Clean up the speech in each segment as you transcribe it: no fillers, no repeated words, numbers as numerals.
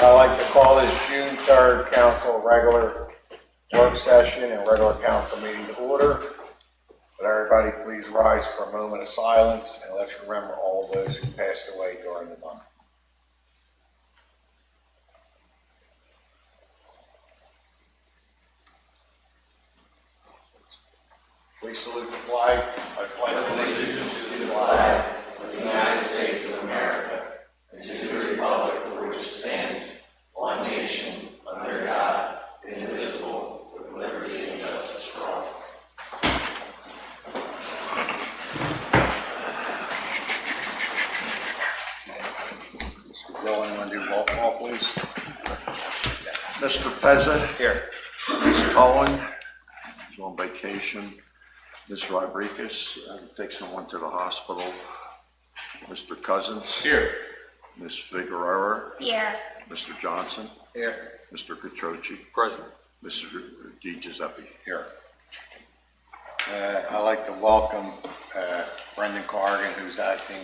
I'd like to call this June 3rd council regular work session and regular council meeting to order. But everybody please rise for a moment of silence and let's remember all those who passed away during the month. Please salute the flag. I pledge allegiance to the flag of the United States of America and to the republic for which it stands, one nation, under God, indivisible, with liberty and justice for all. Mr. Rowan, you want to do roll call, please? Mr. Pezza? Here. Ms. Cohen? Is on vacation. Ms. Rodriguez, take someone to the hospital. Mr. Cousins? Here. Ms. Figueroa? Here. Mr. Johnson? Here. Mr. Catroci? Present. Mr. Di Giuseppe? Here. I'd like to welcome Brendan Gargan, who's acting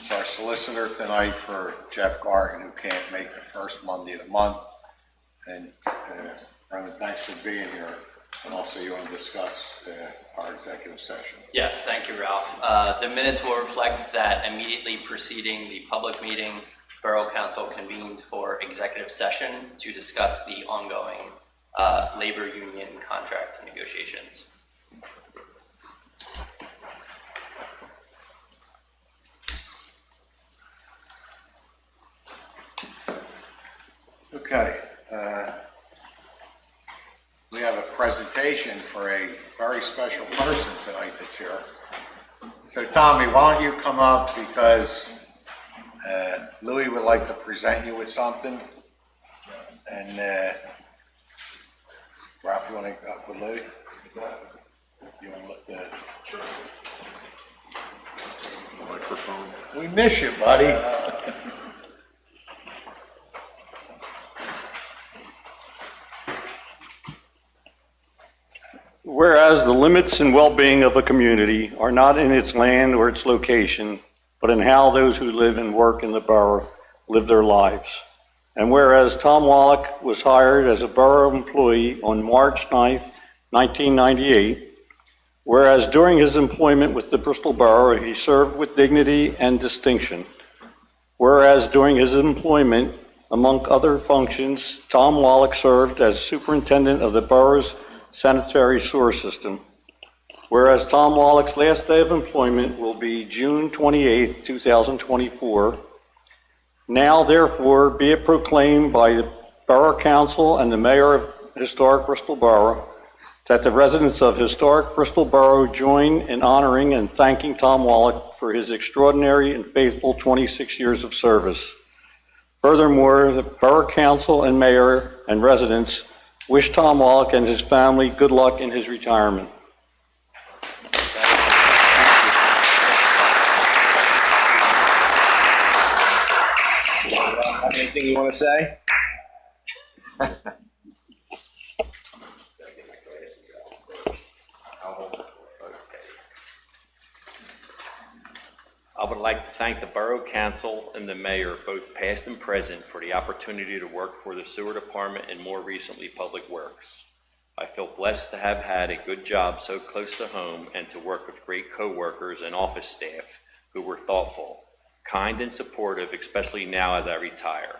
as our solicitor tonight for Jeff Gargan, who can't make the first Monday of the month. And Brendan, thanks for being here. And also you want to discuss our executive session. Yes, thank you, Ralph. The minutes will reflect that immediately preceding the public meeting, Borough Council convened for executive session to discuss the ongoing labor union contract negotiations. Okay. We have a presentation for a very special person tonight that's here. So Tommy, why don't you come up, because Louis would like to present you with something. And Ralph, you want to go up with Louis? You want to look the Microphone. We miss you, buddy. Whereas the limits and well-being of a community are not in its land or its location, but in how those who live and work in the borough live their lives. And whereas Tom Wallock was hired as a borough employee on March 9th, 1998, whereas during his employment with the Bristol Borough, he served with dignity and distinction. Whereas during his employment, among other functions, Tom Wallock served as superintendent of the borough's sanitary sewer system. Whereas Tom Wallock's last day of employment will be June 28, 2024. Now therefore be it proclaimed by the Borough Council and the Mayor of Historic Bristol Borough that the residents of Historic Bristol Borough join in honoring and thanking Tom Wallock for his extraordinary and faithful 26 years of service. Furthermore, the Borough Council and Mayor and residents wish Tom Wallock and his family good luck in his retirement. Anything you want to say? I would like to thank the Borough Council and the Mayor, both past and present, for the opportunity to work for the Sewer Department and more recently Public Works. I feel blessed to have had a good job so close to home and to work with great co-workers and office staff who were thoughtful, kind, and supportive, especially now as I retire.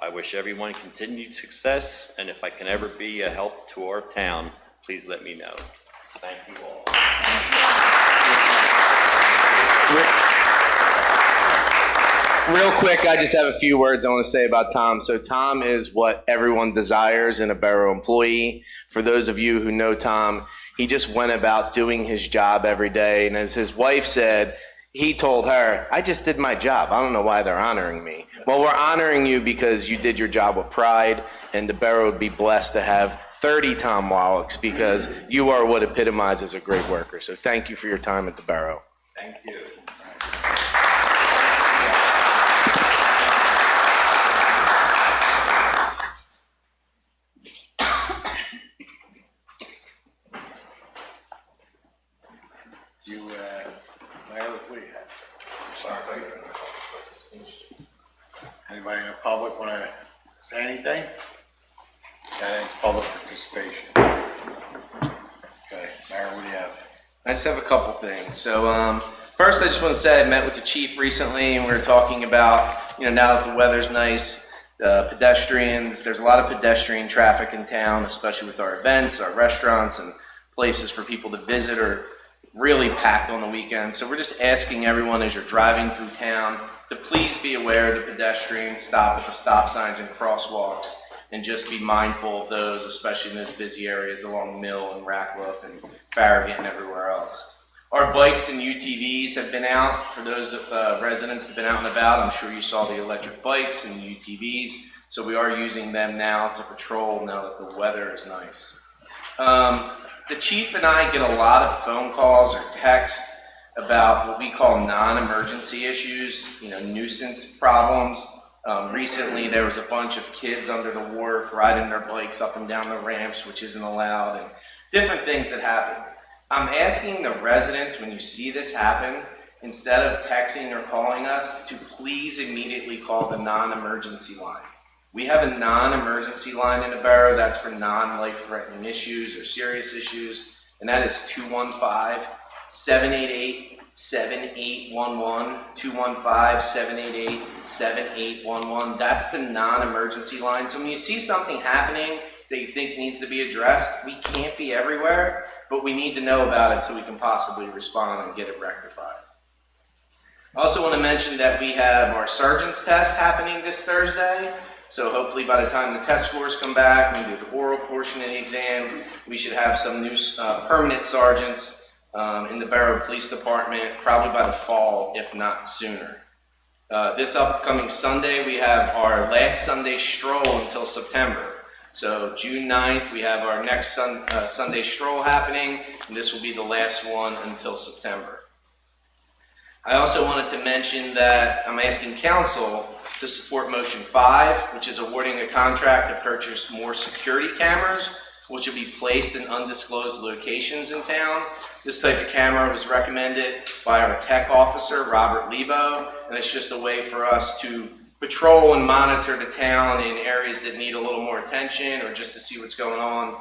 I wish everyone continued success, and if I can ever be a help to our town, please let me know. Thank you all. Real quick, I just have a few words I want to say about Tom. So Tom is what everyone desires in a borough employee. For those of you who know Tom, he just went about doing his job every day. And as his wife said, he told her, I just did my job. I don't know why they're honoring me. Well, we're honoring you because you did your job with pride, and the borough would be blessed to have 30 Tom Wallocks because you are what epitomizes a great worker. So thank you for your time at the borough. Thank you. You, Mayor, what do you have? Sorry. Anybody in the public want to say anything? That ends public participation. Okay, Mayor, what do you have? I just have a couple things. So first, I just want to say I met with the chief recently, and we were talking about, now that the weather's nice, pedestrians. There's a lot of pedestrian traffic in town, especially with our events, our restaurants, and places for people to visit are really packed on the weekend. So we're just asking everyone as you're driving through town to please be aware of the pedestrians, stop at the stop signs and crosswalks, and just be mindful of those, especially in those busy areas along Mill and Ratcliffe and Farragut and everywhere else. Our bikes and UTVs have been out. For those residents that have been out and about, I'm sure you saw the electric bikes and the UTVs. So we are using them now to patrol now that the weather is nice. The chief and I get a lot of phone calls or texts about what we call non-emergency issues, nuisance problems. Recently, there was a bunch of kids under the wharf riding their bikes up and down the ramps, which isn't allowed, and different things that happen. I'm asking the residents, when you see this happen, instead of texting or calling us, to please immediately call the non-emergency line. We have a non-emergency line in the borough that's for non-life-threatening issues or serious issues, and that is 215-788-7811, 215-788-7811. That's the non-emergency line. So when you see something happening that you think needs to be addressed, we can't be everywhere, but we need to know about it so we can possibly respond and get it rectified. I also want to mention that we have our sergeant's test happening this Thursday. So hopefully by the time the test scores come back and we do the oral portion of the exam, we should have some new permanent sergeants in the Borough Police Department, probably by the fall, if not sooner. This upcoming Sunday, we have our last Sunday stroll until September. So June 9th, we have our next Sunday stroll happening, and this will be the last one until September. I also wanted to mention that I'm asking council to support motion 5, which is awarding a contract to purchase more security cameras, which will be placed in undisclosed locations in town. This type of camera was recommended by our tech officer, Robert Lebo, and it's just a way for us to patrol and monitor the town in areas that need a little more attention, or just to see what's going on,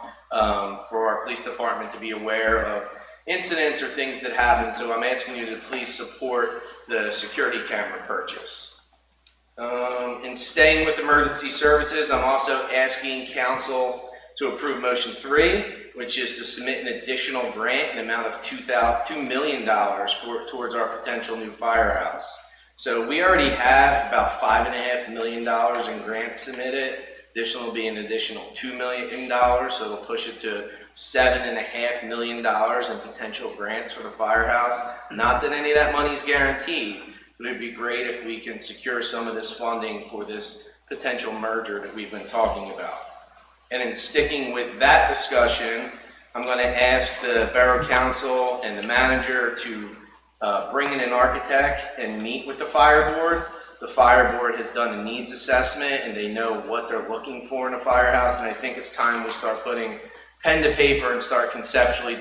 for our police department to be aware of incidents or things that happen. So I'm asking you to please support the security camera purchase. In staying with emergency services, I'm also asking council to approve motion 3, which is to submit an additional grant in the amount of $2 million towards our potential new firehouse. So we already have about $5.5 million in grants submitted. Additional will be an additional $2 million, so it'll push it to $7.5 million in potential grants for the firehouse. Not that any of that money is guaranteed, but it'd be great if we can secure some of this funding for this potential merger that we've been talking about. And in sticking with that discussion, I'm going to ask the Borough Council and the manager to bring in an architect and meet with the fire board. The fire board has done a needs assessment and they know what they're looking for in a firehouse, and I think it's time we start putting pen to paper and start conceptually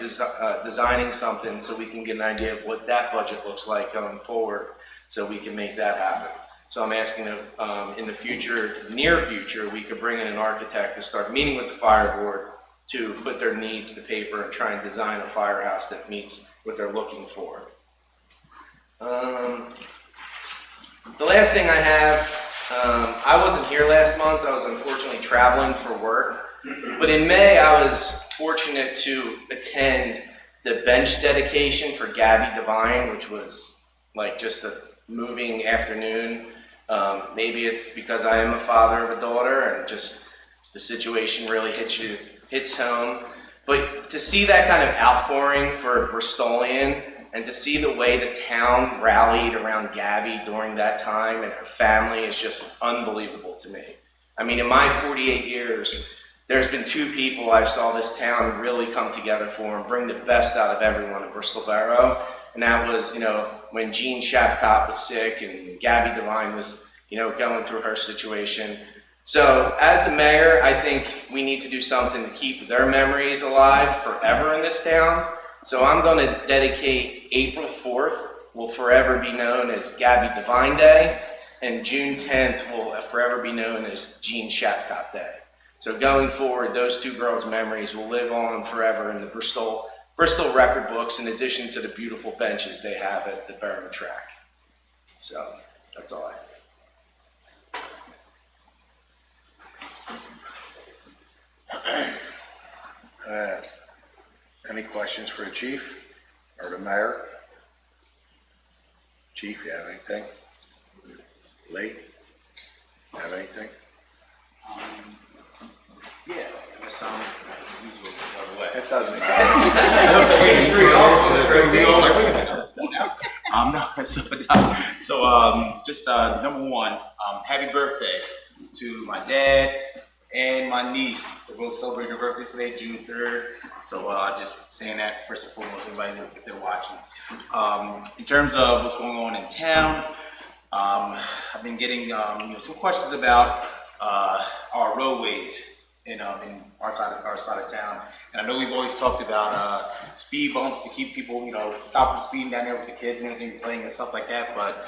designing something so we can get an idea of what that budget looks like going forward so we can make that happen. So I'm asking if in the future, near future, we could bring in an architect to start meeting with the fire board to put their needs to paper and try and design a firehouse that meets what they're looking for. The last thing I have, I wasn't here last month. I was unfortunately traveling for work. But in May, I was fortunate to attend the bench dedication for Gabby Devine, which was like just a moving afternoon. Maybe it's because I am a father of a daughter and just the situation really hits home. But to see that kind of outpouring for a Bristolian and to see the way the town rallied around Gabby during that time and her family is just unbelievable to me. I mean, in my 48 years, there's been two people I saw this town really come together for and bring the best out of everyone in Bristol Borough. And that was, when Jean Shapcott was sick and Gabby Devine was, going through her situation. So as the mayor, I think we need to do something to keep their memories alive forever in this town. So I'm going to dedicate April 4th will forever be known as Gabby Devine Day, and June 10th will forever be known as Jean Shapcott Day. So going forward, those two girls' memories will live on forever in the Bristol record books, in addition to the beautiful benches they have at the Borough track. So that's all I have. Any questions for the chief or the mayor? Chief, you have anything? Lee, you have anything? Yeah, I guess usual the other way. It doesn't matter. Just number one, happy birthday to my dad and my niece. They're both celebrating their birthdays today, June 3rd. So just saying that first and foremost, everybody if they're watching. In terms of what's going on in town, I've been getting some questions about our roadways in our side of town. And I know we've always talked about speed bumps to keep people, stop from speeding down there with the kids and everything, playing and stuff like that. But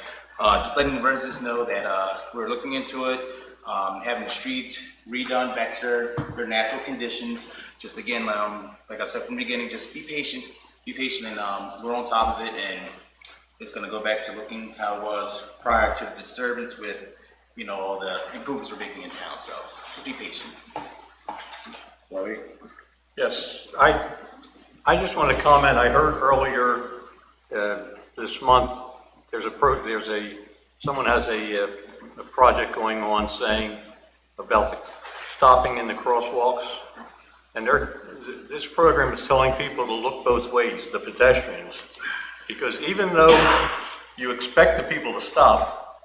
just letting the residents know that we're looking into it, having the streets redone back to their natural conditions. Just again, like I said from the beginning, just be patient, and we're on top of it, and it's going to go back to looking how it was prior to the disturbance with, all the improvements we're making in town. So just be patient. Louis? Yes, I just want to comment. I heard earlier this month someone has a project going on saying about the stopping in the crosswalks, and this program is telling people to look both ways, the pedestrians, because even though you expect the people to stop,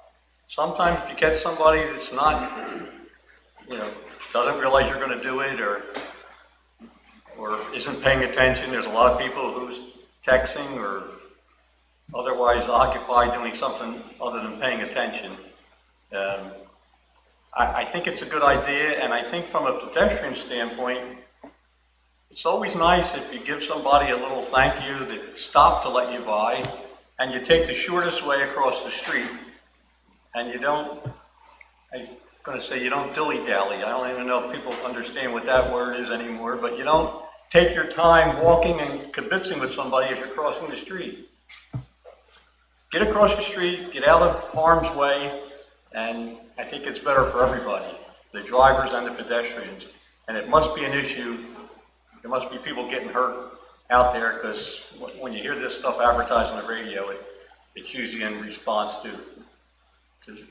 sometimes if you catch somebody that's not, doesn't realize you're going to do it or isn't paying attention. There's a lot of people who's texting or otherwise occupied doing something other than paying attention. I think it's a good idea, and I think from a pedestrian standpoint, it's always nice if you give somebody a little thank you that stopped to let you by, and you take the shortest way across the street, and you don't dilly-dally. I don't even know if people understand what that word is anymore, but you don't take your time walking and kibitzing with somebody as you're crossing the street. Get across the street, get out of harm's way, and I think it's better for everybody, the drivers and the pedestrians. And it must be an issue. There must be people getting hurt out there, because when you hear this stuff advertised on the radio, it's usually in response to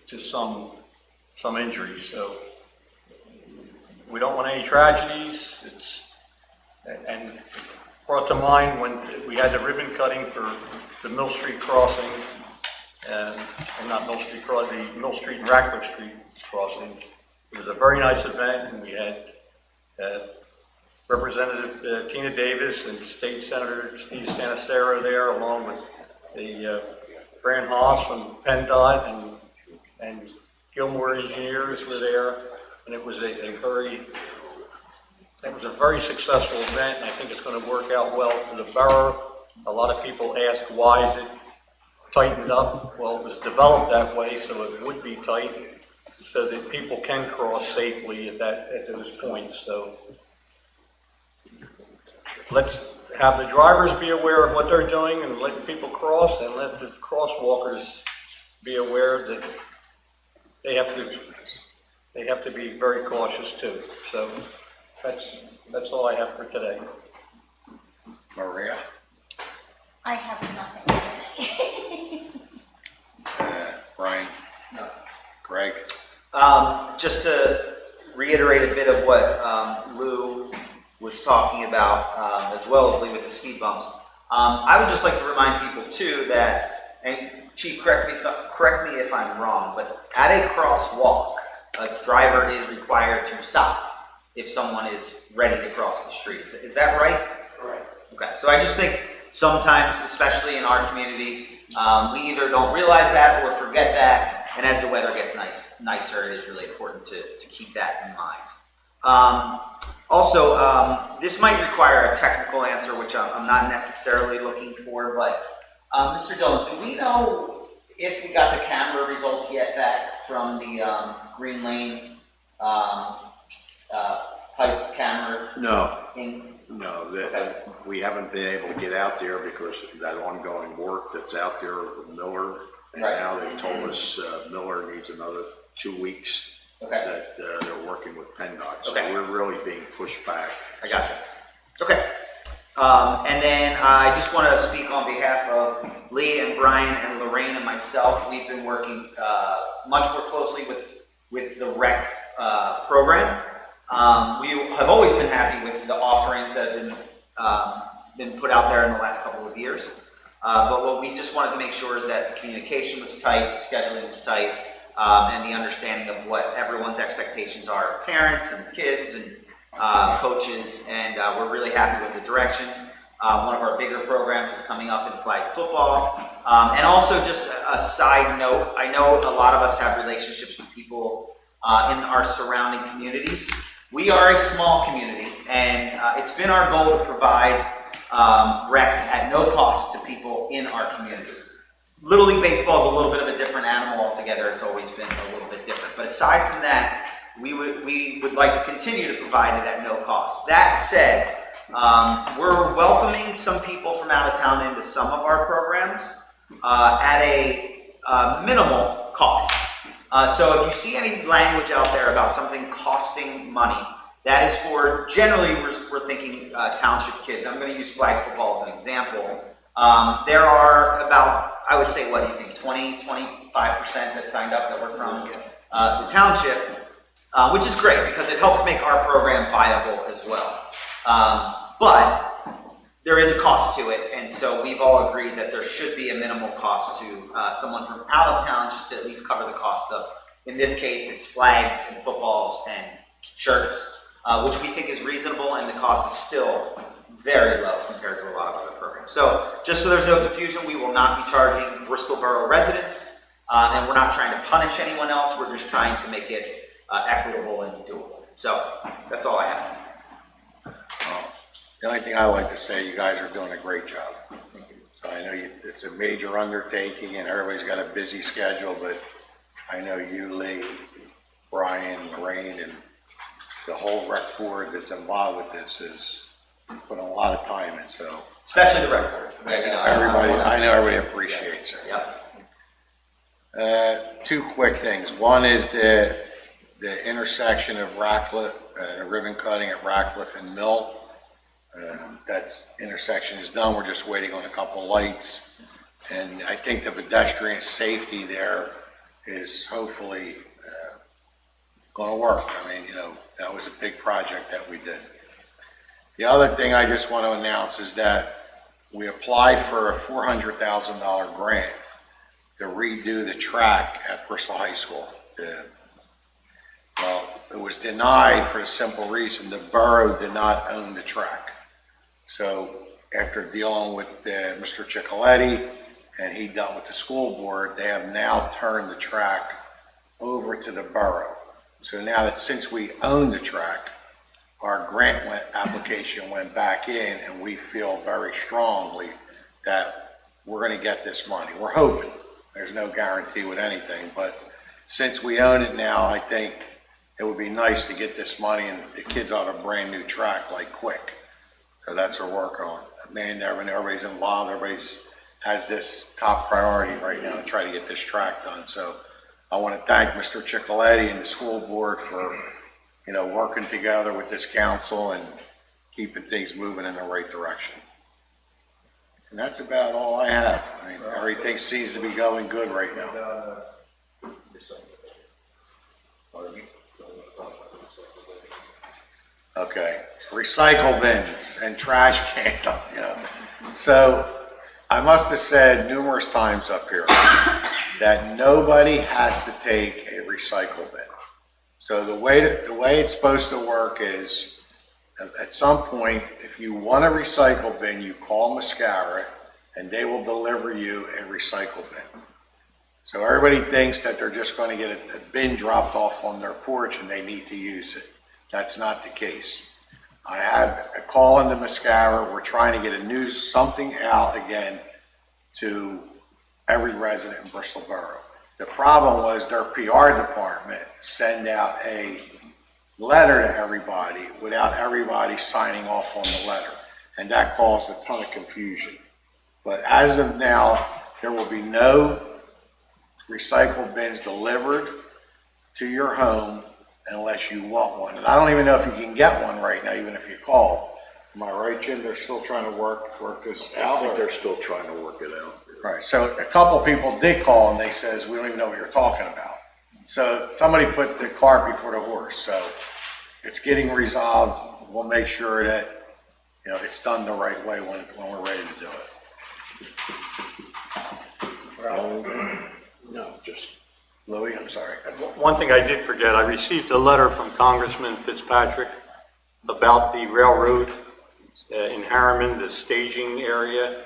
to some injuries. So we don't want any tragedies. And brought to mind when we had the ribbon cutting for the Mill Street crossing, or not Mill Street crossing, the Mill Street and Ratcliffe Street crossing. It was a very nice event, and we had Representative Tina Davis and State Senator Steve Sanacero there, along with the Fran Haas from PennDOT and Gilmore Engineers were there, and it was a very successful event, and I think it's going to work out well for the borough. A lot of people ask, why is it tightened up? Well, it was developed that way so it would be tight, so that people can cross safely at those points. So let's have the drivers be aware of what they're doing and let people cross, and let the crosswalkers be aware that they have to be very cautious too. So that's all I have for today. Maria? I have nothing. Brian? No. Greg? Just to reiterate a bit of what Lou was talking about, as well as Lee with the speed bumps. I would just like to remind people too that, and Chief, correct me if I'm wrong, but at a crosswalk, a driver is required to stop if someone is ready to cross the street. Is that right? Correct. Okay, so I just think sometimes, especially in our community, we either don't realize that or forget that, and as the weather gets nicer, it is really important to keep that in mind. Also, this might require a technical answer, which I'm not necessarily looking for, but Mr. Dillon, do we know if we got the camera results yet back from the Green Lane pipe camera? No, Okay. we haven't been able to get out there because of that ongoing work that's out there with Miller. And Right. now they've told us Miller needs another 2 weeks Okay. that they're working with PennDOT. So Okay. we're really being pushed back. I got you. Okay. And then I just want to speak on behalf of Lee and Brian and Lorraine and myself. We've been working much more closely with the rec program. We have always been happy with the offerings that have been put out there in the last couple of years. But what we just wanted to make sure is that the communication was tight, the scheduling was tight, and the understanding of what everyone's expectations are, parents and kids and coaches, and we're really happy with the direction. One of our bigger programs is coming up in flag football. And also just a side note, I know a lot of us have relationships with people in our surrounding communities. We are a small community, and it's been our goal to provide rec at no cost to people in our community. Little League Baseball is a little bit of a different animal altogether. It's always been a little bit different. But aside from that, we would like to continue to provide it at no cost. That said, we're welcoming some people from out of town into some of our programs at a minimal cost. So if you see any language out there about something costing money, that is for, generally we're thinking township kids. I'm going to use flag football as an example. There are about, I would say, what do you think, 20-25% that signed up that were from the township, which is great because it helps make our program viable as well. But there is a cost to it, and so we've all agreed that there should be a minimal cost to someone from out of town just to at least cover the cost of, in this case, it's flags and footballs and shirts, which we think is reasonable, and the cost is still very low compared to a lot of other programs. So just so there's no confusion, we will not be charging Bristol Borough residents, and we're not trying to punish anyone else. We're just trying to make it equitable and doable. So that's all I have. The only thing I like to say, you guys are doing a great job. So I know it's a major undertaking and everybody's got a busy schedule, but I know you, Lee, Brian, Lorraine, and the whole rec board that's involved with this is putting a lot of time in, so. Especially the rec board. I know everybody appreciates it. Yep. Two quick things. One is the intersection of Ratcliffe, ribbon cutting at Ratcliffe and Mill. That intersection is done. We're just waiting on a couple of lights. And I think the pedestrian safety there is hopefully going to work. I mean, that was a big project that we did. The other thing I just want to announce is that we applied for a $400,000 grant to redo the track at Bristol High School. Well, it was denied for the simple reason the borough did not own the track. So after dealing with Mr. Ciccoletti, and he dealt with the school board, they have now turned the track over to the borough. So now that since we own the track, our grant application went back in, and we feel very strongly that we're going to get this money. We're hoping. There's no guarantee with anything, but since we own it now, I think it would be nice to get this money, and the kids on a brand new track like quick. So that's what we're working on. Man, everybody's involved. Everybody's has this top priority right now to try to get this track done. So I want to thank Mr. Ciccoletti and the school board for, working together with this council and keeping things moving in the right direction. And that's about all I have. I mean, everything seems to be going good right now. Okay, recycle bins and trash cans, So I must have said numerous times up here that nobody has to take a recycle bin. So the way it's supposed to work is, at some point, if you want a recycle bin, you call Mascara and they will deliver you a recycle bin. So everybody thinks that they're just going to get a bin dropped off on their porch and they need to use it. That's not the case. I have a call into Mascara. We're trying to get something out again to every resident in Bristol Borough. The problem was their PR department sent out a letter to everybody without everybody signing off on the letter. And that caused a ton of confusion. But as of now, there will be no recycle bins delivered to your home unless you want one. And I don't even know if you can get one right now, even if you call. Am I right, Jim? They're still trying to work this out? I think they're still trying to work it out. Right, so a couple people did call and they says, we don't even know what you're talking about. So somebody put the cart before the horse. So it's getting resolved. We'll make sure that, it's done the right way when we're ready to do it. No, just, Louis, I'm sorry. One thing I did forget, I received a letter from Congressman Fitzpatrick about the railroad in Harriman, the staging area,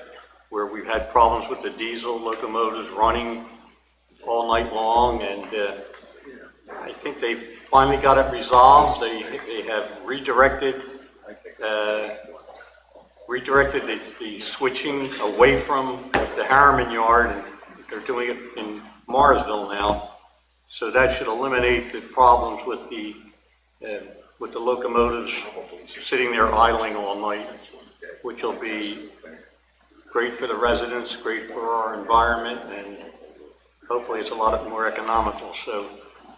where we've had problems with the diesel locomotives running all night long, and I think they finally got it resolved. They have redirected the switching away from the Harriman yard, and they're doing it in Morrisville now. So that should eliminate the problems with the locomotives sitting there idling all night, which will be great for the residents, great for our environment, and hopefully it's a lot more economical. So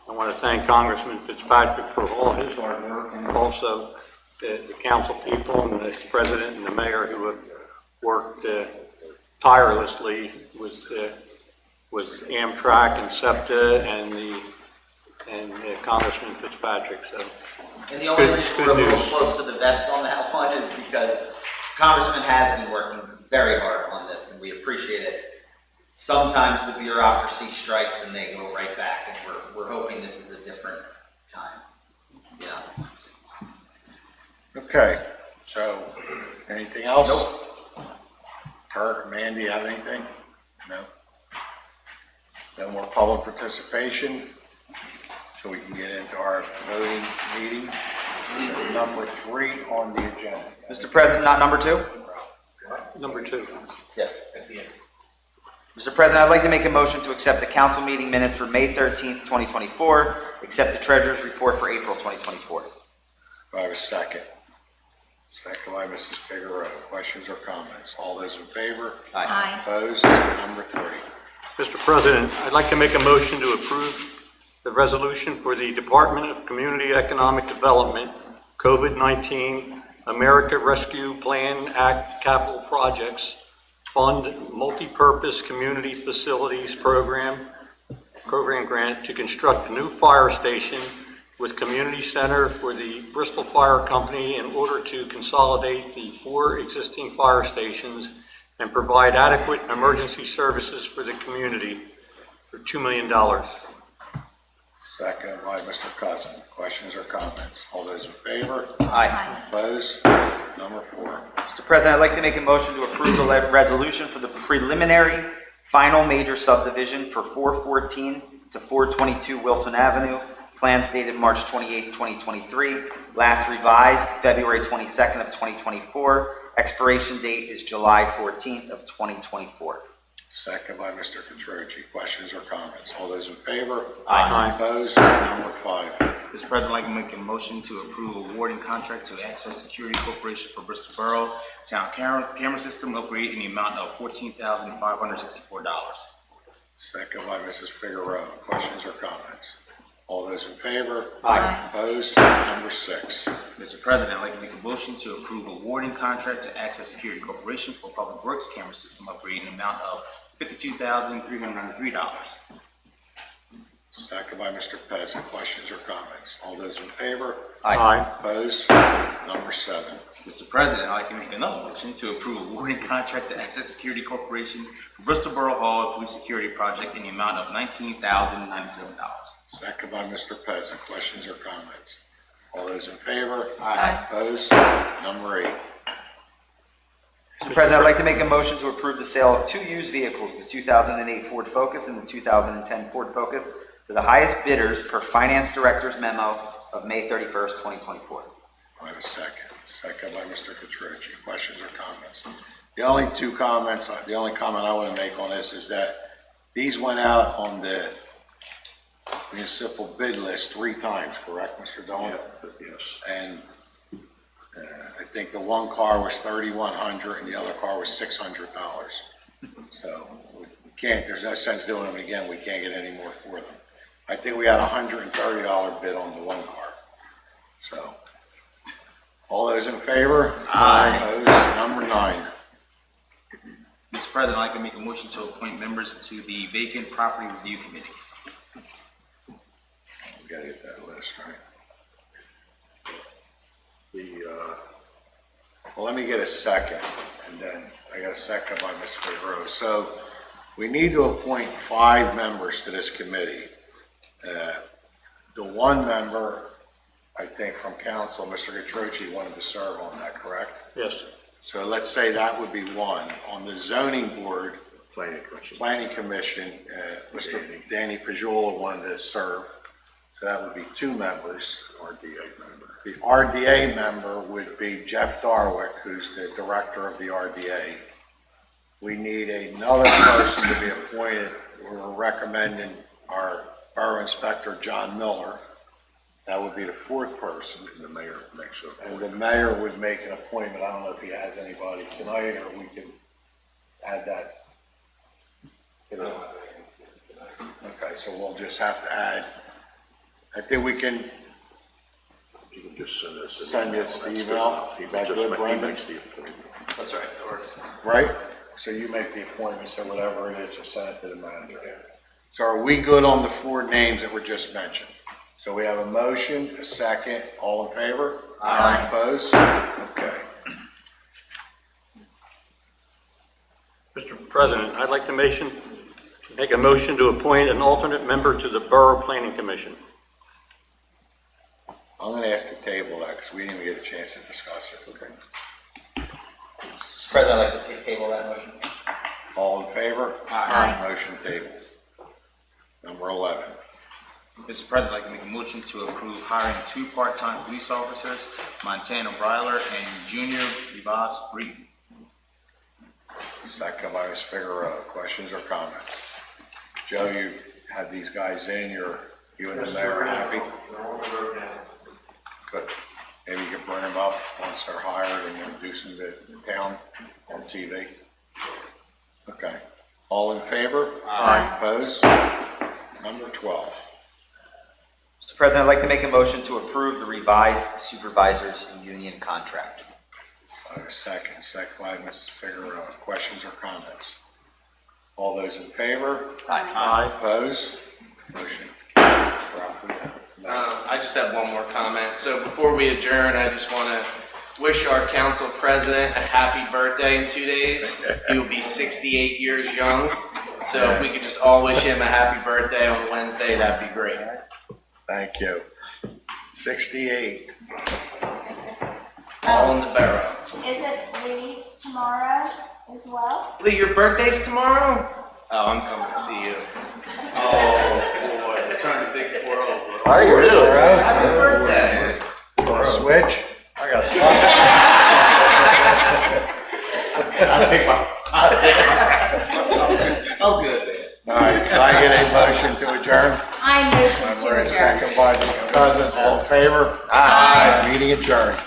I want to thank Congressman Fitzpatrick for all his hard work, and also the council people and the president and the mayor who have worked tirelessly with Amtrak and SEPTA and Congressman Fitzpatrick. So And the only reason we're a little close to the vest on that one is because Congressman has been working very hard on this, and we appreciate it. Sometimes the bureaucracy strikes and they go right back, and we're hoping this is a different time. Yeah. Okay, so anything else? Nope. Kurt, Mandy, you have anything? No? No more public participation, so we can get into our voting meeting. Number 3 on the agenda. Mr. President, not number 2? Number 2. Yeah. Mr. President, I'd like to make a motion to accept the council meeting minutes for May 13th, 2024, accept the treasurer's report for April 2024. Do I have a second? Second by Mrs. Figueroa. Questions or comments? All those in favor? Aye. Opposed? Number 3. Mr. President, I'd like to make a motion to approve the resolution for the Department of Community Economic Development, COVID-19 America Rescue Plan Act Capital Projects Fund Multipurpose Community Facilities Program program grant to construct a new fire station with community center for the Bristol Fire Company in order to consolidate the 4 existing fire stations and provide adequate emergency services for the community for $2 million. Second by Mr. Cousin. Questions or comments? All those in favor? Aye. Opposed? Number 4. Mr. President, I'd like to make a motion to approve the resolution for the preliminary final major subdivision for 414 to 422 Wilson Avenue. Plans dated March 28, 2023. Last revised February 22nd of 2024. Expiration date is July 14th of 2024. Second by Mr. Catroci. Questions or comments? All those in favor? Aye. Opposed? Number 5. Mr. President, I'd like to make a motion to approve awarding contract to Access Security Corporation for Bristol Borough Town Camera System upgrade in the amount of $14,564. Second by Mrs. Figueroa. Questions or comments? All those in favor? Aye. Opposed? Number 6. Mr. President, I'd like to make a motion to approve awarding contract to Access Security Corporation for Public Works Camera System upgrade in the amount of $52,393. Second by Mr. Peasant. Questions or comments? All those in favor? Aye. Opposed? Number 7. Mr. President, I'd like to make another motion to approve awarding contract to Access Security Corporation for Bristol Borough Hall Police Security Project in the amount of $19,097. Second by Mr. Peasant. Questions or comments? All those in favor? Aye. Opposed? Number 8. Mr. President, I'd like to make a motion to approve the sale of 2 used vehicles, the 2008 Ford Focus and the 2010 Ford Focus, to the highest bidders per Finance Director's memo of May 31st, 2024. I have a second. Second by Mr. Catroci. Questions or comments? The only comment I want to make on this is that these went out on the municipal bid list 3 times, correct, Mr. Dolan? Yes. And I think the one car was $3,100 and the other car was $600. So we can't, there's no sense doing them again. We can't get any more for them. I think we had a $130 bid on the one car. So, all those in favor? Aye. Opposed? Number 9. Mr. President, I'd like to make a motion to appoint members to the Vacant Property Review Committee. We gotta get that list, right? Well, let me get a second, and then I got a second by Ms. Figueroa. So, we need to appoint 5 members to this committee. The one member, I think from council, Mr. Catroci wanted to serve on that, correct? Yes. So let's say that would be 1. On the zoning board, planning commission, Mr. Danny Pajula wanted to serve. So that would be 2 members. RDA member. The RDA member would be Jeff Darwick, who's the director of the RDA. We need another person to be appointed. We're recommending our Borough Inspector John Miller. That would be the 4th person. And the mayor makes it. And the mayor would make an appointment. I don't know if he has anybody tonight, or we can add that. Okay, so we'll just have to add. I think we can You can just send us send email. the email. He That's makes good, he Brendan? makes the appointment. That's right, that works. Right? So you make the appointment, so whatever it is, just send it to the manager. So are we good on the 4 names that were just mentioned? So we have a motion, a second, all in favor? Aye. Opposed? Okay. Mr. President, I'd like to make a motion to appoint an alternate member to the Borough Planning Commission. I'm gonna ask to table that, because we didn't even get a chance to discuss it. Okay. Mr. President, I'd like to table that motion. All in favor? Aye. Motion tabled. Number 11. Mr. President, I'd like to make a motion to approve hiring 2 part-time police officers, Montana Bryler and Junior Rivas Breeden. Second by Ms. Figueroa. Questions or comments? Joe, you have these guys in, you and the mayor are happy? Good. Maybe you can bring them up once they're hired and introduce them to the town on TV. Okay. All in favor? Aye. Opposed? Number 12. Mr. President, I'd like to make a motion to approve the revised supervisors union contract. I have a second. Second by Mrs. Figueroa. Questions or comments? All those in favor? Aye. Aye. Opposed? Motion. Ralph, no. I just have one more comment. So before we adjourn, I just want to wish our council president a happy birthday in 2 days. He will be 68 years young. So if we could just all wish him a happy birthday on Wednesday, that'd be great. Thank you. 68. All in the borough. Is it Lee's tomorrow as well? Lee, your birthday's tomorrow? Oh, I'm coming to see you. Oh, boy, they're trying to think 4-0. Are you really? Happy birthday. Want to switch? I got I'll take my, I'm good, man. All right, can I get a motion to adjourn? I motion And to we're adjourn. second by the cousin, all in favor? Aye. Meeting adjourned.